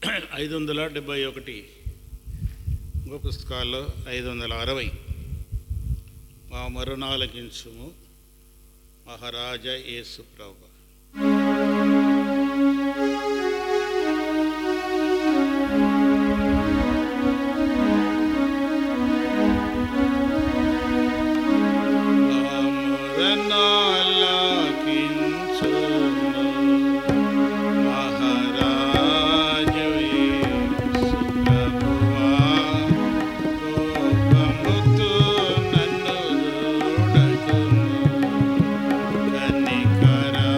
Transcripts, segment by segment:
(571) ఇంకో పుస్తకాల్లో 560. మా మరునాలకించుము మహారాజా యేసు ప్రభువా. కనికరా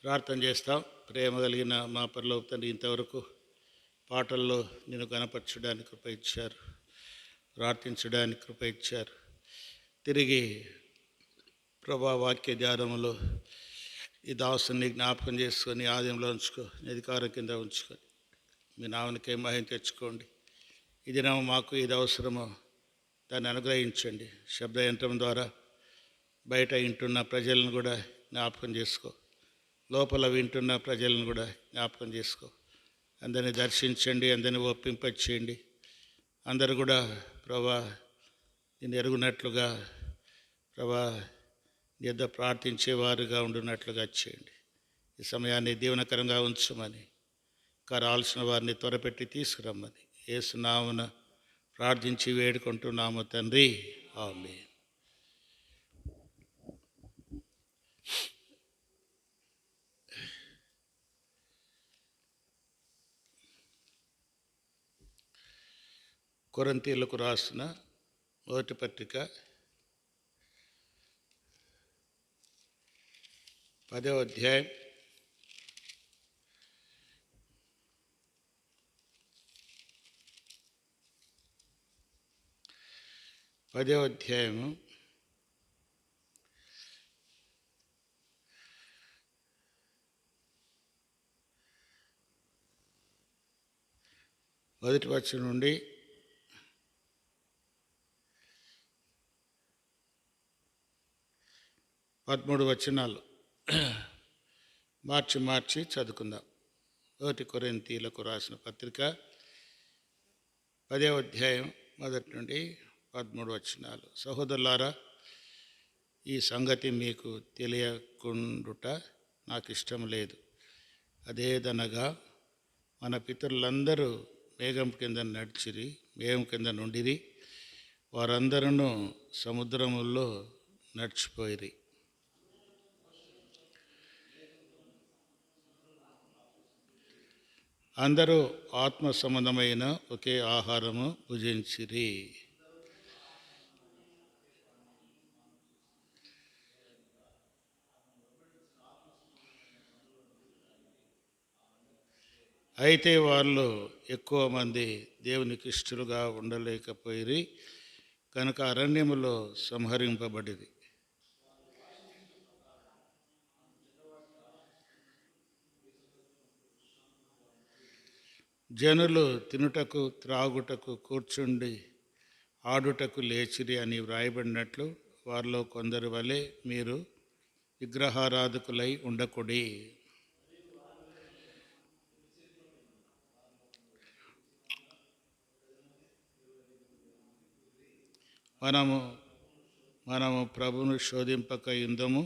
ప్రార్థన చేస్తాం. ప్రేమ కలిగిన మా పరలోక తండ్రి, ఇంతవరకు పాటల్లో నేను కనపరచడానికి కృప ఇచ్చారు, ప్రార్థించడానికి కృప ఇచ్చారు. తిరిగి ప్రభా వాక్య ధ్యానములో ఈ దాసుని జ్ఞాపకం చేసుకొని ఆలయంలో ఉంచుకొని అధికారం కింద ఉంచుకొని మీ నామనికే మహిమ తెచ్చుకోండి. ఇది మాకు ఇది అవసరమో దాన్ని అనుగ్రహించండి. శబ్దయంత్రం ద్వారా బయట వింటున్న ప్రజలను కూడా జ్ఞాపకం చేసుకో, లోపల వింటున్న ప్రజలను కూడా జ్ఞాపకం చేసుకో. అందరినీ దర్శించండి, అందరినీ ఒప్పింపచేయండి. అందరూ కూడా ప్రభా నేను ఎరుగునట్లుగా, ప్రభా నీ యొద్ద ప్రార్థించేవారుగా ఉండున్నట్లుగా చేయండి. ఈ సమయాన్ని దీవెనకరంగా ఉంచమని, ఇంకా రావాల్సిన వారిని త్వరపెట్టి తీసుకురమ్మని యేసు నామమున ప్రార్థించి వేడుకుంటున్నాము తండ్రి, ఆమేన్. కొరింథీయులకు రాసిన మొదటి పత్రిక 10వ అధ్యాయం 10వ అధ్యాయము 1వ వచనం నుండి 13 వచనాలు మార్చి చదువుకుందాం. 1 కొరింథీయులకు రాసిన పత్రిక 10వ అధ్యాయం 1 నుండి 13 వచనాలు. సహోదరులారా, ఈ సంగతి మీకు తెలియకుండుట నాకు ఇష్టం లేదు. అదేదనగా మన పితరులందరూ మేఘం కింద నడిచిరి, మేఘం కింద నుండిరి, వారందరూ సముద్రములో నడిచిపోయిరి. అందరూ ఆత్మ సంబంధమైన ఒకే ఆహారము భుజించిరి. అయితే వాళ్ళు ఎక్కువ మంది దేవునికి ఇష్టలుగా ఉండలేకపోయిరి, కనుక అరణ్యములో సంహరింపబడిరి. జనులు తినుటకు త్రాగుటకు కూర్చుండి ఆడుటకు లేచిరి అని వ్రాయబడినట్లు వారిలో కొందరి వలె మీరు విగ్రహారాధకులై ఉండకుడి. మనము ప్రభువును శోధింపక యుందము.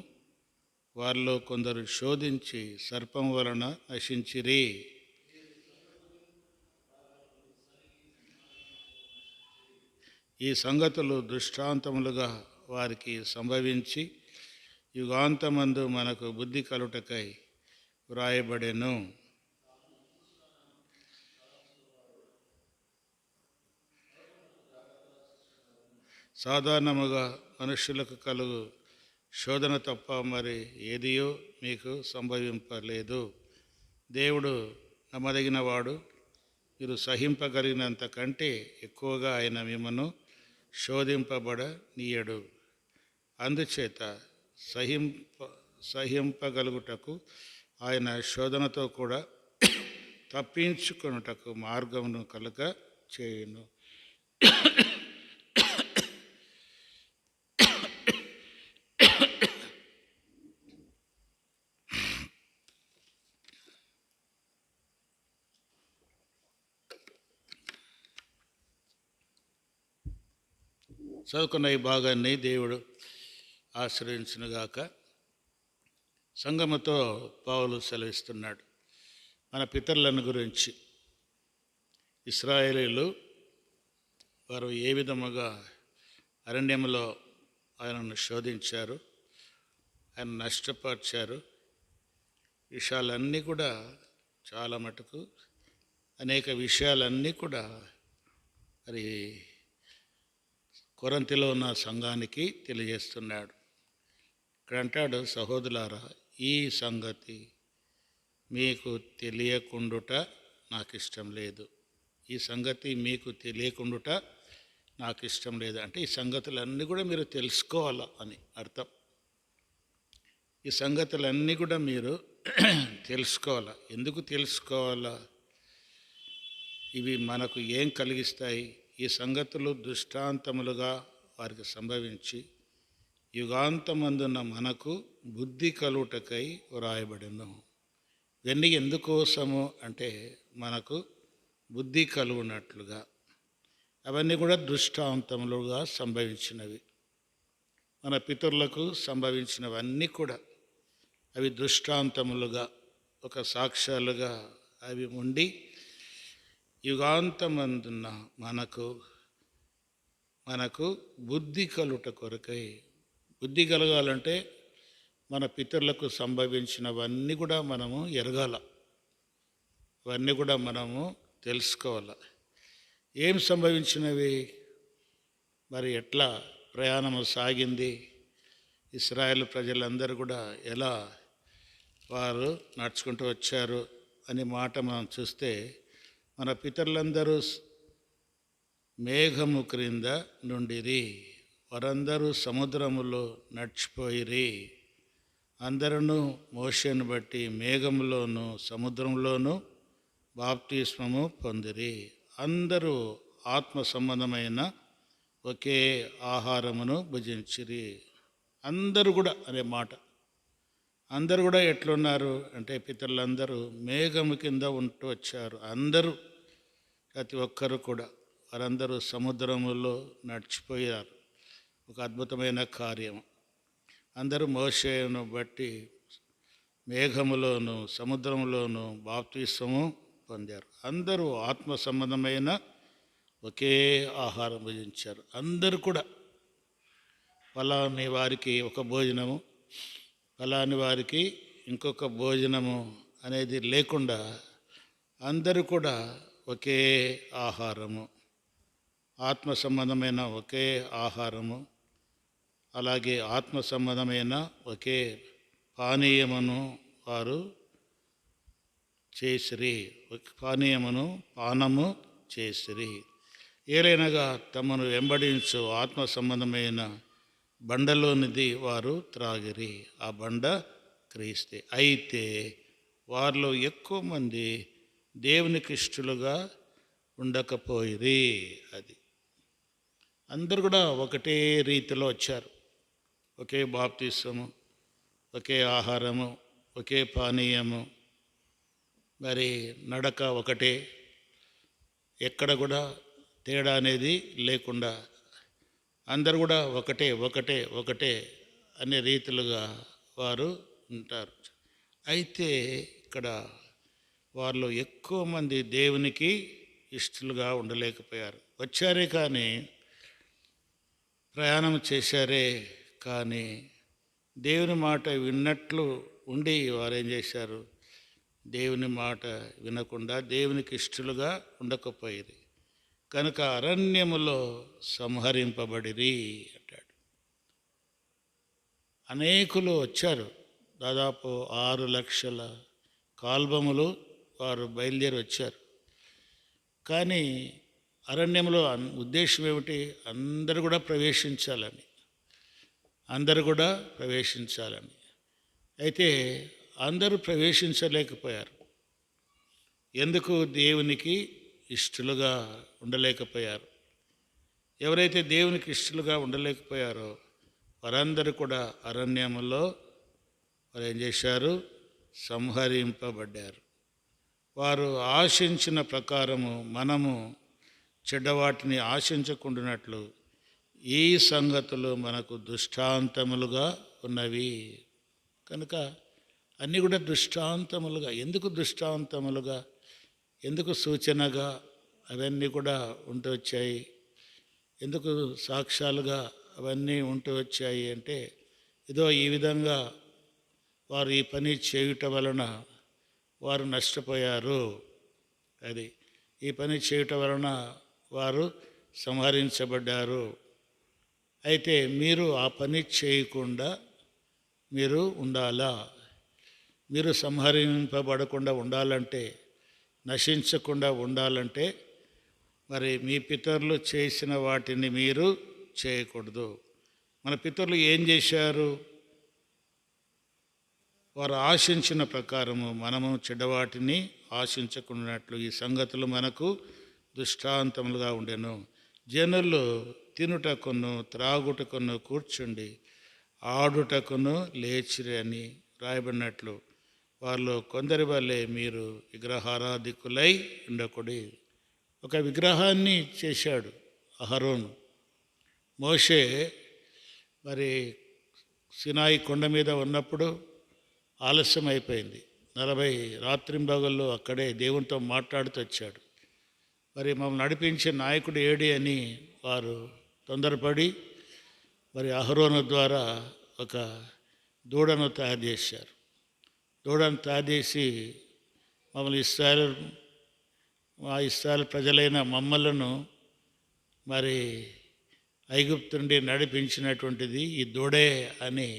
వారిలో కొందరు శోధించి సర్పం వలన నశించిరి. ఈ సంగతులు దృష్టాంతములుగా వారికి సంభవించి యుగాంతమందు మనకు బుద్ధి కలుటకై వ్రాయబడెను. సాధారణముగా మనుష్యులకు కలుగు శోధన తప్ప మరి ఏదియో మీకు సంభవింపలేదు. దేవుడు నమ్మదగినవాడు, మీరు సహింపగలిగినంత కంటే ఎక్కువగా ఆయన మిమ్మను శోధింపబడనీయడు. అందుచేత సహింపగలుగుటకు ఆయన శోధనతో కూడా తప్పించుకొనుటకు మార్గమును కలుగ చేయును. చదువుకున్న ఈ భాగాన్ని దేవుడు ఆశ్రయించునుగాక. సంగముతో పౌలు సెలవిస్తున్నాడు మన పితరులను గురించి. ఇశ్రాయేలీయులు వారు ఏ విధముగా అరణ్యంలో ఆయనను శోధించారు, ఆయన నష్టపరిచారు, విషయాలన్నీ కూడా చాలా మటుకు అనేక విషయాలన్నీ కూడా మరి కొరింథీలో ఉన్న సంఘానికి తెలియజేస్తున్నాడు. ఇక్కడ అంటాడు, సహోదరులారా, ఈ సంగతి మీకు తెలియకుండుట నాకు ఇష్టం లేదు. ఈ సంగతి మీకు తెలియకుండుట నాకు ఇష్టం లేదు అంటే ఈ సంగతులన్నీ కూడా మీరు తెలుసుకోవాలా అని అర్థం. ఈ సంగతులన్నీ కూడా మీరు తెలుసుకోవాలా. ఎందుకు తెలుసుకోవాలా? ఇవి మనకు ఏం కలిగిస్తాయి? ఈ సంగతులు దృష్టాంతములుగా వారికి సంభవించి యుగాంతమందున మనకు బుద్ధి కలుగుటకై వ్రాయబడెను. ఇవన్నీ ఎందుకోసము అంటే మనకు బుద్ధి కలుగునట్లుగా. అవన్నీ కూడా దృష్టాంతములుగా సంభవించినవి. మన పితరులకు సంభవించినవన్నీ కూడా అవి దృష్టాంతములుగా ఒక సాక్ష్యాలుగా అవి ఉండి యుగాంతమందున్న మనకు బుద్ధి కలుగుట కొరకై. బుద్ధి కలగాలంటే మన పితరులకు సంభవించినవన్నీ కూడా మనము ఎరగాల, అవన్నీ కూడా మనము తెలుసుకోవాలి. ఏం సంభవించినవి? మరి ఎట్లా ప్రయాణము సాగింది? ఇశ్రాయేలు ప్రజలందరూ కూడా ఎలా వారు నడుచుకుంటూ వచ్చారు అనే మాట మనం చూస్తే, మన పితరులందరూ మేఘము క్రింద నుండిరి, వారందరూ సముద్రములో నడిచిపోయిరి. అందరూ మోషేను బట్టి మేఘములోను సముద్రంలోనూ బాప్తిస్మము పొందిరి. అందరూ ఆత్మ సంబంధమైన ఒకే ఆహారమును భుజించిరి. అందరూ కూడా అనే మాట. అందరూ కూడా ఎట్లున్నారు అంటే పితరులందరూ మేఘము కింద ఉంటూ వచ్చారు. అందరూ, ప్రతి ఒక్కరు కూడా వారందరూ సముద్రములో నడిచిపోయారు. ఒక అద్భుతమైన కార్యం. అందరూ మోషేను బట్టి మేఘములోను సముద్రంలోను బాప్తిస్మము పొందారు. అందరూ ఆత్మ సంబంధమైన ఒకే ఆహారం భుజించారు. అందరూ కూడా ఫలాని వారికి ఒక భోజనము, ఫలాని వారికి ఇంకొక భోజనము అనేది లేకుండా అందరూ కూడా ఒకే ఆహారము, ఆత్మ సంబంధమైన ఒకే ఆహారము, అలాగే ఆత్మ సంబంధమైన ఒకే పానీయమును వారు చేసిరి. పానీయమును పానము చేసిరి. ఏలైనగా తమను వెంబడించు ఆత్మ సంబంధమైన బండలోనిది వారు త్రాగిరి. ఆ బండ క్రీస్తే. అయితే వారిలో ఎక్కువ మంది దేవునికి ఇష్టలుగా ఉండకపోయిరి. అది అందరూ కూడా ఒకటే రీతిలో వచ్చారు. ఒకే బాప్తిస్మము, ఒకే ఆహారము, ఒకే పానీయము, మరి నడక ఒకటే, ఎక్కడ కూడా తేడా అనేది లేకుండా అందరు కూడా ఒకటే ఒకటే ఒకటే అనే రీతిలుగా వారు ఉంటారు. అయితే ఇక్కడ వాళ్ళు ఎక్కువ మంది దేవునికి ఇష్టలుగా ఉండలేకపోయారు. వచ్చారే కానీ, ప్రయాణం చేశారే కానీ దేవుని మాట విన్నట్లు ఉండి వారు ఏం చేశారు? దేవుని మాట వినకుండా దేవునికి ఇష్టలుగా ఉండకపోయేది కనుక అరణ్యములో సంహరింపబడిరి అంటాడు. అనేకులు వచ్చారు. దాదాపు 6 లక్షల కాల్బములు వారు బయలుదేరి వచ్చారు. కానీ అరణ్యంలో ఉద్దేశం ఏమిటి? అందరూ కూడా ప్రవేశించాలని, అందరూ కూడా ప్రవేశించాలని. అయితే అందరూ ప్రవేశించలేకపోయారు. ఎందుకు? దేవునికి ఇష్టలుగా ఉండలేకపోయారు. ఎవరైతే దేవునికి ఇష్టలుగా ఉండలేకపోయారో వారందరూ కూడా అరణ్యములో వారు ఏం చేశారు? సంహరింపబడ్డారు. వారు ఆశించిన ప్రకారము మనము చెడ్డవాటిని ఆశించకుండానట్లు ఈ సంగతులు మనకు దృష్టాంతములుగా ఉన్నవి. కనుక అన్నీ కూడా దృష్టాంతములుగా. ఎందుకు దృష్టాంతములుగా? ఎందుకు సూచనగా అవన్నీ కూడా ఉంటూ వచ్చాయి? ఎందుకు సాక్ష్యాలుగా అవన్నీ ఉంటూ వచ్చాయి అంటే, ఏదో ఈ విధంగా వారు ఈ పని చేయుట వలన వారు నష్టపోయారు, అది ఈ పని చేయుట వలన వారు సంహరించబడ్డారు. అయితే మీరు ఆ పని చేయకుండా మీరు ఉండాలా? మీరు సంహరింపబడకుండా ఉండాలంటే, నశించకుండా ఉండాలంటే మరి మీ పితరులు చేసిన వాటిని మీరు చేయకూడదు. మన పితరులు ఏం చేశారు? వారు ఆశించిన ప్రకారము మనము చెడ్డవాటిని ఆశించకున్నట్లు ఈ సంగతులు మనకు దృష్టాంతములుగా ఉండెను. జనులు తినుటకును త్రాగుటకును కూర్చుండి ఆడుటకును లేచిరి అని రాయబడినట్లు వాళ్ళు కొందరి వల్లే మీరు విగ్రహారాధికులై ఉండకూడి. ఒక విగ్రహాన్ని చేశాడు అహరోను. మోషే మరి సినాయి కొండ మీద ఉన్నప్పుడు ఆలస్యం అయిపోయింది. 40 రాత్రింబగళ్ళు అక్కడే దేవునితో మాట్లాడుతూ వచ్చాడు. మరి మమ్మల్ని నడిపించే నాయకుడు ఏడి అని వారు తొందరపడి మరి అహరోను ద్వారా ఒక దూడను తయారు చేశారు. దూడను తయారు చేసి మమ్మల్ని ఇశ్రాయేలు ప్రజలైన మమ్మలను మరి ఐగుప్తు నుండి నడిపించినటువంటిది ఈ దూడే అని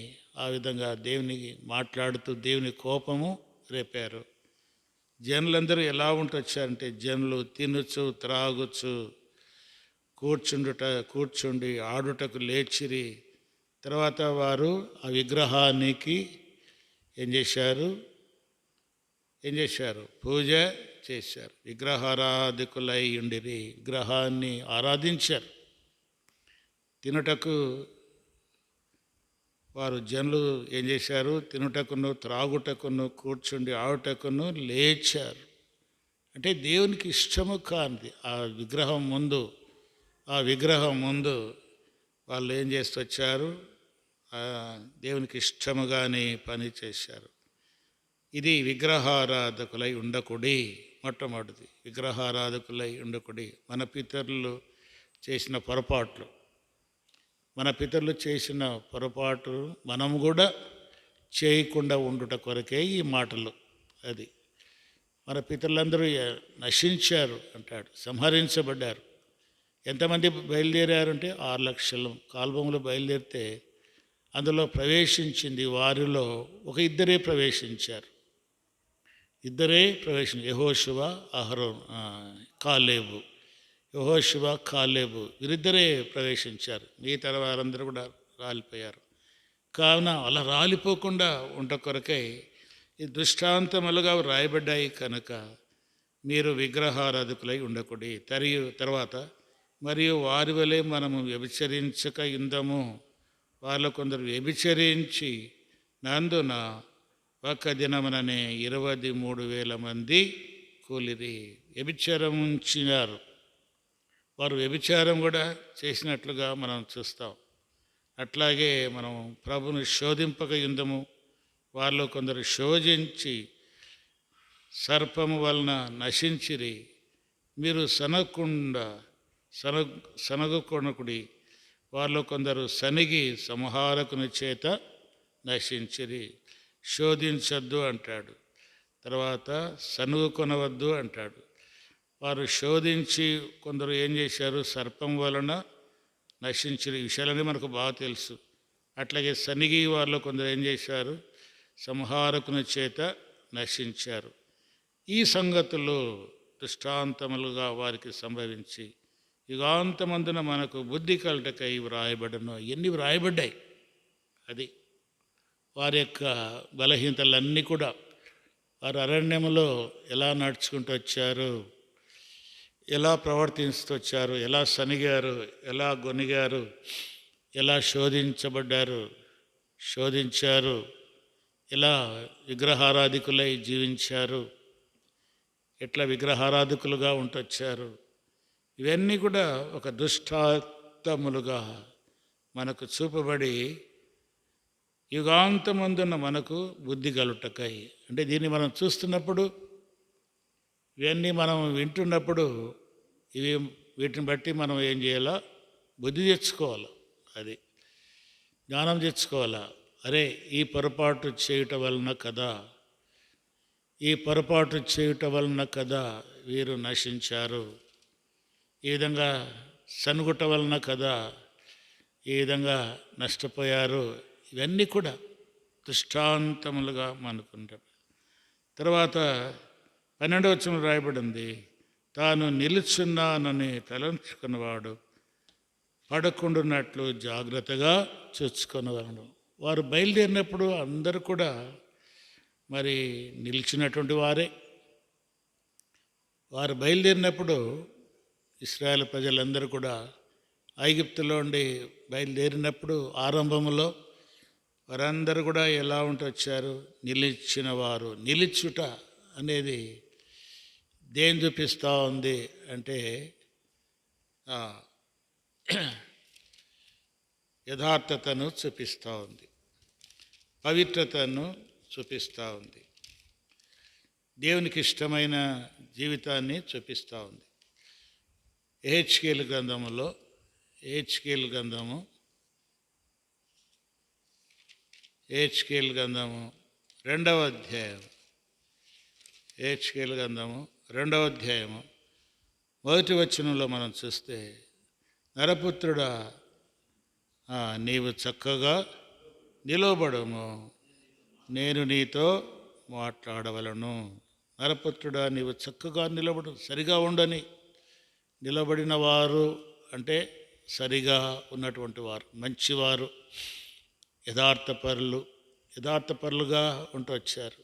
ఆ విధంగా దేవునికి మాట్లాడుతూ దేవుని కోపము రేపారు. జనులందరూ ఎలా వచ్చారంటే జనులు తినచ్చు త్రాగుచ్చు కూర్చుండి ఆడుటకు లేచిరి. తర్వాత వారు ఆ విగ్రహానికి ఏం చేశారు? పూజ చేశారు. విగ్రహారాధికులై ఉండిరి, విగ్రహాన్ని ఆరాధించారు. తినుటకు వారు జనులు ఏం చేశారు? తినుటకును త్రాగుటకును కూర్చుండి ఆడుటకును లేచారు. అంటే దేవునికి ఇష్టము కానిది ఆ విగ్రహం ముందు వాళ్ళు ఏం చేస్తూ వచ్చారు? దేవునికి ఇష్టముగానే పని చేశారు. ఇది విగ్రహారాధకులై ఉండకుడి. మొట్టమొదటిది విగ్రహారాధకులై ఉండకుడి. మన పితరులు చేసిన పొరపాటు మనం కూడా చేయకుండా ఉండుట కొరకే ఈ మాటలు. అది మన పితరులందరూ నశించారు అంటాడు, సంహరించబడ్డారు. ఎంతమంది బయలుదేరారంటే 6 లక్షలు కాల్బములు బయలుదేరితే అందులో ప్రవేశించింది వారిలో ఒక ఇద్దరే ప్రవేశించారు. యెహోషువ కాలేబు వీరిద్దరే ప్రవేశించారు. మిగతా వారందరూ కూడా రాలిపోయారు. కావున అలా రాలిపోకుండా ఉంట కొరకై ఈ దృష్టాంతములుగా రాయబడ్డాయి కనుక మీరు విగ్రహారాధకులై ఉండకూడదు. తర్వాత మరియు వారి వలె మనము వ్యభిచరించక ఇందము. వాళ్ళ కొందరు వ్యభిచరించి నందున ఒక దినముననే 23,000 మంది కూలిరి. వ్యభిచారించినారు. వారు వ్యభిచారం కూడా చేసినట్లుగా మనం చూస్తాం. అట్లాగే మనం ప్రభుని శోధింపక యుందము. వాళ్ళు కొందరు శోధించి సర్పము వలన నశించిరి. మీరు సనగుకొనకుడి. వాళ్ళు కొందరు సనిగి సంహారకుని చేత నశించిరి. శోధించద్దు అంటాడు. తర్వాత సనుగుకొనవద్దు అంటాడు. వారు శోధించి కొందరు ఏం చేశారు? సర్పం వలన నశించిన విషయాలన్నీ మనకు బాగా తెలుసు. అట్లాగే సనిగి వాళ్ళు కొందరు ఏం చేశారు? సంహారకుని చేత నశించారు. ఈ సంగతులు దృష్టాంతములుగా వారికి సంభవించి యుగాంతమందున మనకు బుద్ధి కలటకై వ్రాయబడను. ఎన్ని వ్రాయబడ్డాయి. అది వారి యొక్క బలహీనతలన్నీ కూడా వారు అరణ్యంలో ఎలా నడుచుకుంటూ వచ్చారు, ఎలా ప్రవర్తిస్తూ వచ్చారు, ఎలా సనిగారు, ఎలా గొనిగారు, ఎలా శోధించారు, ఎలా విగ్రహారాధికులై జీవించారు, ఎట్లా విగ్రహారాధికులుగా ఉంటొచ్చారు. ఇవన్నీ కూడా ఒక దుష్టాత్తములుగా మనకు చూపబడి యుగాంతమందున మనకు బుద్ధి కలుటకై. అంటే దీన్ని మనం చూస్తున్నప్పుడు, ఇవన్నీ మనం వింటున్నప్పుడు వీటిని బట్టి మనం ఏం చేయాలా? బుద్ధి తెచ్చుకోవాలి. అది జ్ఞానం తెచ్చుకోవాలా. అరే, ఈ పొరపాటు చేయుట వలన కదా వీరు నశించారు. ఈ విధంగా సనుగుట వలన కదా ఈ విధంగా నష్టపోయారు. ఇవన్నీ కూడా దృష్టాంతములుగా మనకుంటాం. తర్వాత 12వ వచనంలో రాయబడింది, తాను నిలుచున్నానని తలంచుకున్నవాడు పడకుండాన్నట్లు జాగ్రత్తగా చూసుకునేవాడు. వారు బయలుదేరినప్పుడు అందరూ కూడా మరి నిలిచినటువంటి వారే. వారు బయలుదేరినప్పుడు ఇశ్రాయేలు ప్రజలందరూ కూడా ఐగుప్తులో ఉండి బయలుదేరినప్పుడు ఆరంభంలో వారందరూ కూడా ఎలా ఉంటూ వచ్చారు? నిలిచిన వారు. నిలిచుట అనేది దేని చూపిస్తూ ఉంది అంటే యథార్థతను చూపిస్తూ ఉంది, పవిత్రతను చూపిస్తూ ఉంది, దేవునికి ఇష్టమైన జీవితాన్ని చూపిస్తూ ఉంది. యెహెజ్కేలు గ్రంథము 2వ అధ్యాయం, యెహెజ్కేలు గ్రంథము 2వ అధ్యాయము 1వ వచనంలో మనం చూస్తే, నరపుత్రుడా నీవు చక్కగా నిలవబడము, నేను నీతో మాట్లాడవలను. నరపుత్రుడా నీవు చక్కగా నిలబడు, సరిగా ఉండని. నిలబడిన వారు అంటే సరిగా ఉన్నటువంటి వారు, మంచివారు, యథార్థపరులుగా ఉంటూ వచ్చారు.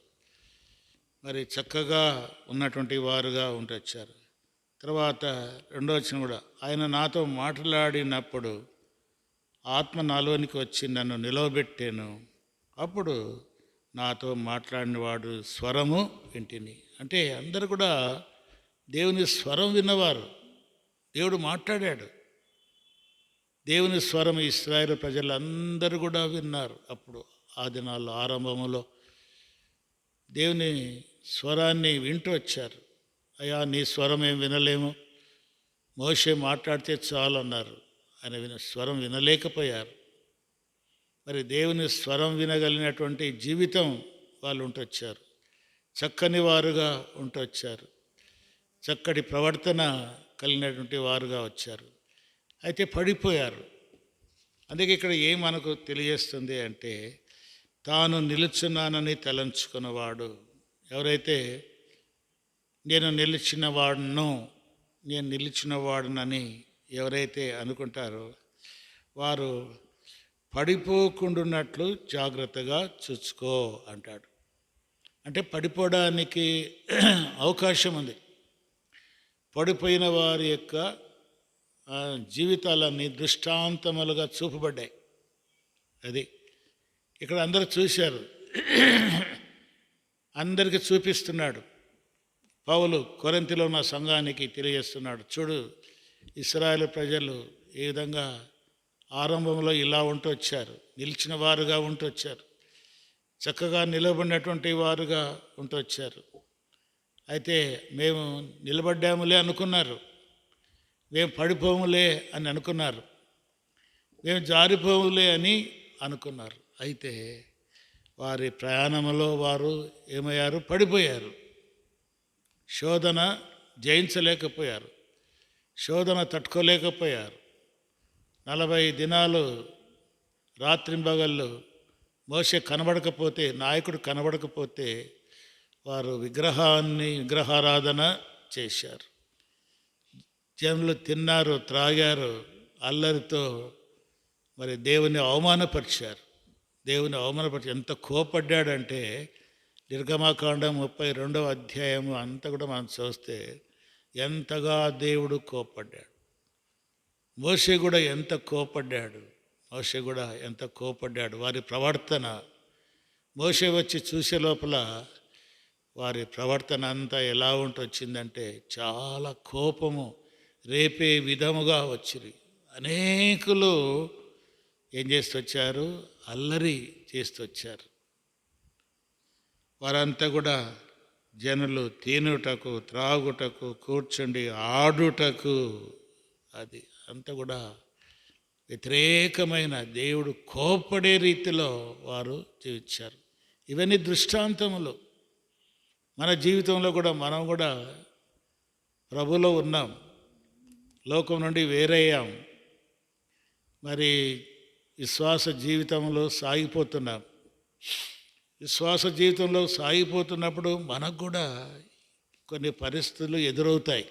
మరి చక్కగా ఉన్నటువంటి వారుగా ఉంటూ వచ్చారు. తర్వాత 2వ వచనం కూడా, ఆయన నాతో మాట్లాడినప్పుడు ఆత్మ నాలోనికి వచ్చి నన్ను నిలవబెట్టాను, అప్పుడు నాతో మాట్లాడిన వాడు స్వరము వింటిని. అంటే అందరూ కూడా దేవుని స్వరం విన్నవారు. దేవుడు మాట్లాడాడు. దేవుని స్వరం ఇశ్రాయేలు ప్రజలందరూ కూడా విన్నారు. అప్పుడు ఆ దినాల్లో ఆరంభంలో దేవుని స్వరాన్ని వింటూ వచ్చారు. అయ్యా నీ స్వరం ఏం వినలేము, మోషే మాట్లాడితే చాలు అన్నారు. ఆయన స్వరం వినలేకపోయారు. మరి దేవుని స్వరం వినగలిగినటువంటి జీవితం వాళ్ళు ఉంటొచ్చారు. చక్కని వారుగా ఉంటొచ్చారు. చక్కటి ప్రవర్తన కలిగినటువంటి వారుగా వచ్చారు. అయితే పడిపోయారు. అందుకే ఇక్కడ ఏం మనకు తెలియజేస్తుంది అంటే, తాను నిలుచున్నానని తలంచుకున్నవాడు. ఎవరైతే నేను నిలిచిన వాడునని ఎవరైతే అనుకుంటారో వారు పడిపోకుండాన్నట్లు జాగ్రత్తగా చూసుకో అంటాడు. అంటే పడిపోవడానికి అవకాశం ఉంది. పడిపోయిన వారి యొక్క జీవితాలన్నీ దృష్టాంతములుగా చూపబడ్డాయి. అది ఇక్కడ అందరూ చూశారు, అందరికీ చూపిస్తున్నాడు. పౌలు కొరింథీలో ఉన్న సంఘానికి తెలియజేస్తున్నాడు, చూడు ఇశ్రాయేలు ప్రజలు ఏ విధంగా ఆరంభంలో ఇలా ఉంటూ వచ్చారు, నిలిచిన వారుగా ఉంటూ వచ్చారు, చక్కగా నిలబడినటువంటి వారుగా ఉంటూ వచ్చారు. అయితే మేము నిలబడ్డాములే అనుకున్నారు, మేము పడిపోములే అని అనుకున్నారు, మేము జారిపోములే అని అనుకున్నారు. అయితే వారి ప్రయాణంలో వారు ఏమయ్యారు? పడిపోయారు. శోధన జయించలేకపోయారు, శోధన తట్టుకోలేకపోయారు. 40 దినాలు రాత్రింబగళ్ళు మోషే కనబడకపోతే, నాయకుడు కనబడకపోతే వారు విగ్రహారాధన చేశారు. జనులు తిన్నారు, త్రాగారు, అల్లరితో మరి దేవుని అవమానపరిచారు. ఎంత కోపడ్డాడంటే నిర్గమకాండం 32వ అధ్యాయము అంతా కూడా మనం చూస్తే ఎంతగా దేవుడు కోపడ్డాడు. మోషే కూడా ఎంత కోపడ్డాడు. వారి ప్రవర్తన, మోషే వచ్చి చూసే లోపల వారి ప్రవర్తన అంతా ఎలా వచ్చిందంటే చాలా కోపము రేపే విధముగా వచ్చింది. అనేకులు ఏం చేస్తొచ్చారు? అల్లరి చేస్తొచ్చారు. వారంతా కూడా జనులు తినుటకు, త్రాగుటకు, కూర్చుండి ఆడుటకు, అది అంతా కూడా వ్యతిరేకమైన, దేవుడు కోపడే రీతిలో వారు జీవించారు. ఇవన్నీ దృష్టాంతములు. మన జీవితంలో కూడా మనం కూడా ప్రభులో ఉన్నాం, లోకం నుండి వేరయ్యాం, మరి విశ్వాస జీవితంలో సాగిపోతున్నాం. విశ్వాస జీవితంలో సాగిపోతున్నప్పుడు మనకు కూడా కొన్ని పరిస్థితులు ఎదురవుతాయి.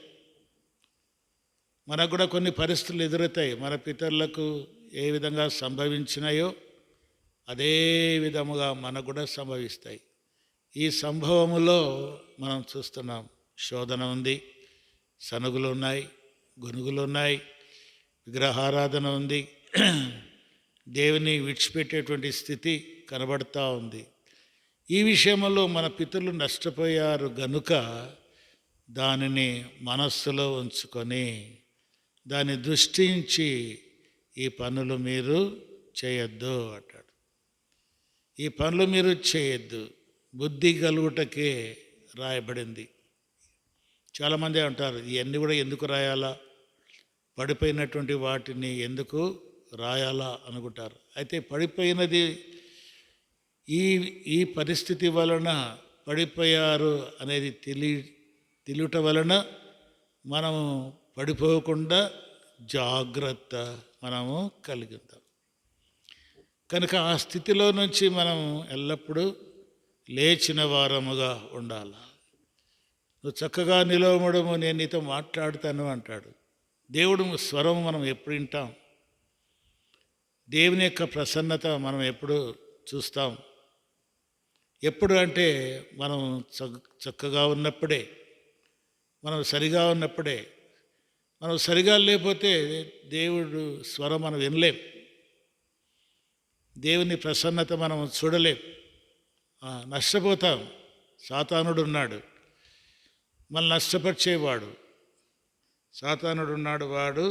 మనకు కూడా కొన్ని పరిస్థితులు ఎదురవుతాయి. మన పితరులకు ఏ విధంగా సంభవించినాయో అదే విధముగా మనకు కూడా సంభవిస్తాయి. ఈ సంభవములో మనం చూస్తున్నాం, శోధన ఉంది, సనుగులు ఉన్నాయి, గొనుగులు ఉన్నాయి, విగ్రహారాధన ఉంది, దేవుని విడిచిపెట్టేటువంటి స్థితి కనబడుతూ ఉంది. ఈ విషయంలో మన పితరులు నష్టపోయారు గనుక దానిని మనస్సులో ఉంచుకొని దాన్ని దృష్టించి ఈ పనులు మీరు చేయొద్దు అంటాడు. ఈ పనులు మీరు చేయొద్దు, బుద్ధి కలుగుటకే రాయబడింది. చాలామంది అంటారు ఇవన్నీ కూడా ఎందుకు రాయాలా, పడిపోయినటువంటి వాటిని ఎందుకు రాయాలా అనుకుంటారు. అయితే పడిపోయినది ఈ పరిస్థితి వలన పడిపోయారు అనేది తెలియట వలన మనము పడిపోకుండా జాగ్రత్త మనము కలిగి ఉంటాం. కనుక ఆ స్థితిలో నుంచి మనం ఎల్లప్పుడూ లేచిన వారముగా ఉండాలి. నువ్వు చక్కగా నిలవడము, నేను నీతో మాట్లాడుతాను అంటాడు. దేవుడు స్వరం మనం ఎప్పుడు వింటాం? దేవుని యొక్క ప్రసన్నత మనం ఎప్పుడు చూస్తాం? ఎప్పుడు అంటే మనం చక్కగా ఉన్నప్పుడే, మనం సరిగా ఉన్నప్పుడే. మనం సరిగా లేకపోతే దేవుడు స్వరం మనం వినలేం, దేవుని ప్రసన్నత మనం చూడలేం, నష్టపోతాం. సాతానుడు ఉన్నాడు, మనల్ని నష్టపరిచేవాడు. సాతానుడు ఉన్నాడు, వాడు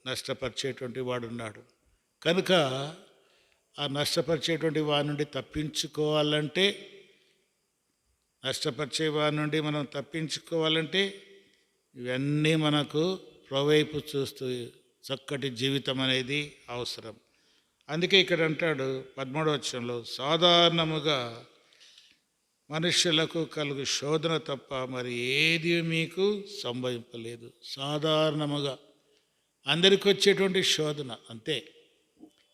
నష్టపరిచేటువంటి వాడున్నాడు. కనుక ఆ నష్టపరిచేటువంటి వారి నుండి తప్పించుకోవాలంటే, నష్టపరిచే వారి నుండి మనం తప్పించుకోవాలంటే ఇవన్నీ మనకు ప్రవైపు చూస్తూ చక్కటి జీవితం అనేది అవసరం. అందుకే ఇక్కడ అంటాడు 13వ వచనంలో, సాధారణముగా మనుష్యులకు కలుగు శోధన తప్ప మరి ఏది మీకు సంభవింపలేదు. సాధారణముగా అందరికి వచ్చేటువంటి శోధన అంతే,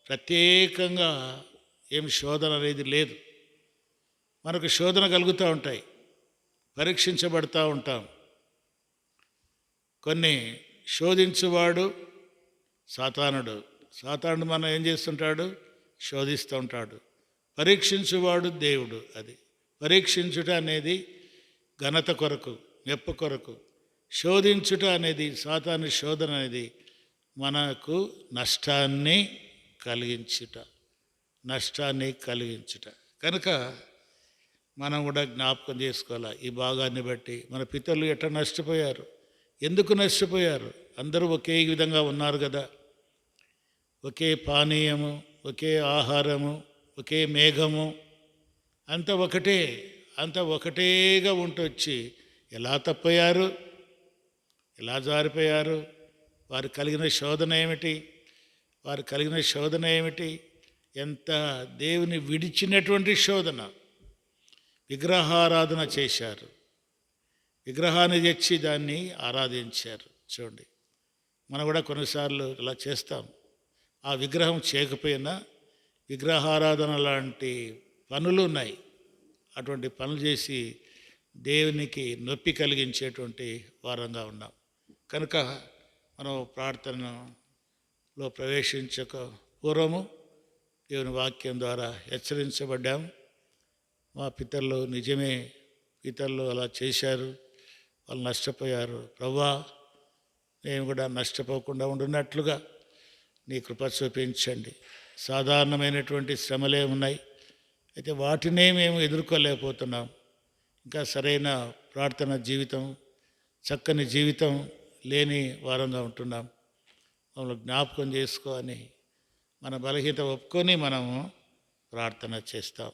ప్రత్యేకంగా ఏం శోధన అనేది లేదు. మనకు శోధన కలుగుతూ ఉంటాయి, పరీక్షించబడుతూ ఉంటాం. కొన్ని శోధించువాడు సాతానుడు. సాతానుడు మనం ఏం చేస్తుంటాడు? శోధిస్తూ ఉంటాడు. పరీక్షించువాడు దేవుడు. అది పరీక్షించుట అనేది ఘనత కొరకు, మెప్పు కొరకు. శోధించుట అనేది, సాతాను శోధన అనేది మనకు నష్టాన్ని కలిగించుట. కనుక మనం కూడా జ్ఞాపకం చేసుకోవాలి ఈ భాగాన్ని బట్టి. మన పితరులు ఎట్లా నష్టపోయారు, ఎందుకు నష్టపోయారు? అందరూ ఒకే విధంగా ఉన్నారు కదా, ఒకే పానీయము, ఒకే ఆహారము, ఒకే మేఘము, అంత ఒకటేగా ఉంటొచ్చి ఎలా తప్పయ్యారు, ఎలా జారిపోయారు? వారు కలిగిన శోధన ఏమిటి? ఎంత దేవుని విడిచినటువంటి శోధన. విగ్రహారాధన చేశారు, విగ్రహాన్ని తెచ్చి దాన్ని ఆరాధించారు. చూడండి, మనం కూడా కొన్నిసార్లు ఇలా చేస్తాం. ఆ విగ్రహం చేయకపోయినా విగ్రహారాధన లాంటి పనులు ఉన్నాయి. అటువంటి పనులు చేసి దేవునికి నొప్పి కలిగించేటువంటి వారంగా ఉన్నాం. కనుక మనం ప్రార్థనలో ప్రవేశించక పూర్వము దేవుని వాక్యం ద్వారా హెచ్చరించబడ్డాము. మా పితరులు నిజమే, పితరులు అలా చేశారు, వాళ్ళు నష్టపోయారు. ప్రభువా, నేను కూడా నష్టపోకుండా ఉండున్నట్లుగా నీ కృప చూపించండి. సాధారణమైనటువంటి శ్రమలే ఉన్నాయి, అయితే వాటినే మేము ఎదుర్కోలేకపోతున్నాం. ఇంకా సరైన ప్రార్థన జీవితం, చక్కని జీవితం లేని వారంగా ఉంటున్నాం. మమ్మల్ని జ్ఞాపకం చేసుకొని మన బలహీనత ఒప్పుకొని మనము ప్రార్థన చేస్తాం.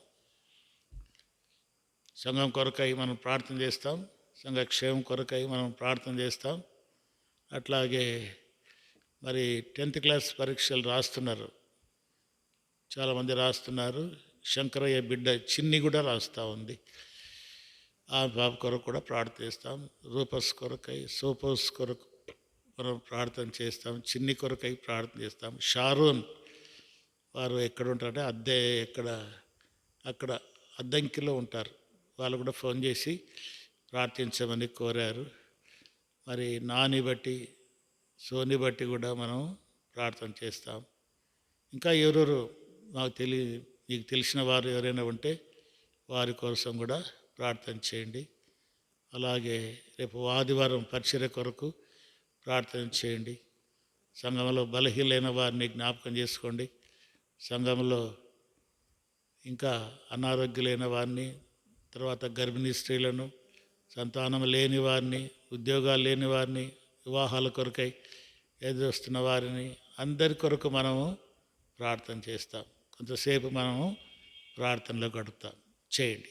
సంఘం కొరకై మనం ప్రార్థన చేస్తాం, సంఘ క్షేమం కొరకై మనం ప్రార్థన చేస్తాం. అట్లాగే మరి 10th క్లాస్ పరీక్షలు రాస్తున్నారు, చాలామంది రాస్తున్నారు. శంకరయ్య బిడ్డ చిన్ని కూడా రాస్తూ ఉంది. ఆ బాబు కొరకు కూడా ప్రార్థన చేస్తాం. రూపస్ కొరకై, సోపోస్ కొరకు మనం ప్రార్థన చేస్తాం. చిన్ని కొరకై ప్రార్థన చేస్తాం. షారోన్ వారు ఎక్కడ ఉంటారంటే అక్కడ అద్దంకిలో ఉంటారు. వాళ్ళు కూడా ఫోన్ చేసి ప్రార్థించమని కోరారు. మరి నాని బట్టి, సోని బట్టి కూడా మనం ప్రార్థన చేస్తాం. ఇంకా ఎవరెవరు మీకు తెలిసిన వారు ఎవరైనా ఉంటే వారి కోసం కూడా ప్రార్థన చేయండి. అలాగే రేపు ఆదివారం పరిచర్య కొరకు ప్రార్థన చేయండి. సంఘంలో బలహీనైన వారిని జ్ఞాపకం చేసుకోండి. సంఘంలో ఇంకా అనారోగ్యులైన వారిని, తర్వాత గర్భిణీ స్త్రీలను, సంతానం లేని వారిని, ఉద్యోగాలు లేని వారిని, వివాహాల కొరకై ఎదురొస్తున్న వారిని అందరి కొరకు మనము ప్రార్థన చేస్తాం. కొంతసేపు మనము ప్రార్థనలో గడుపుతాం. చేయండి.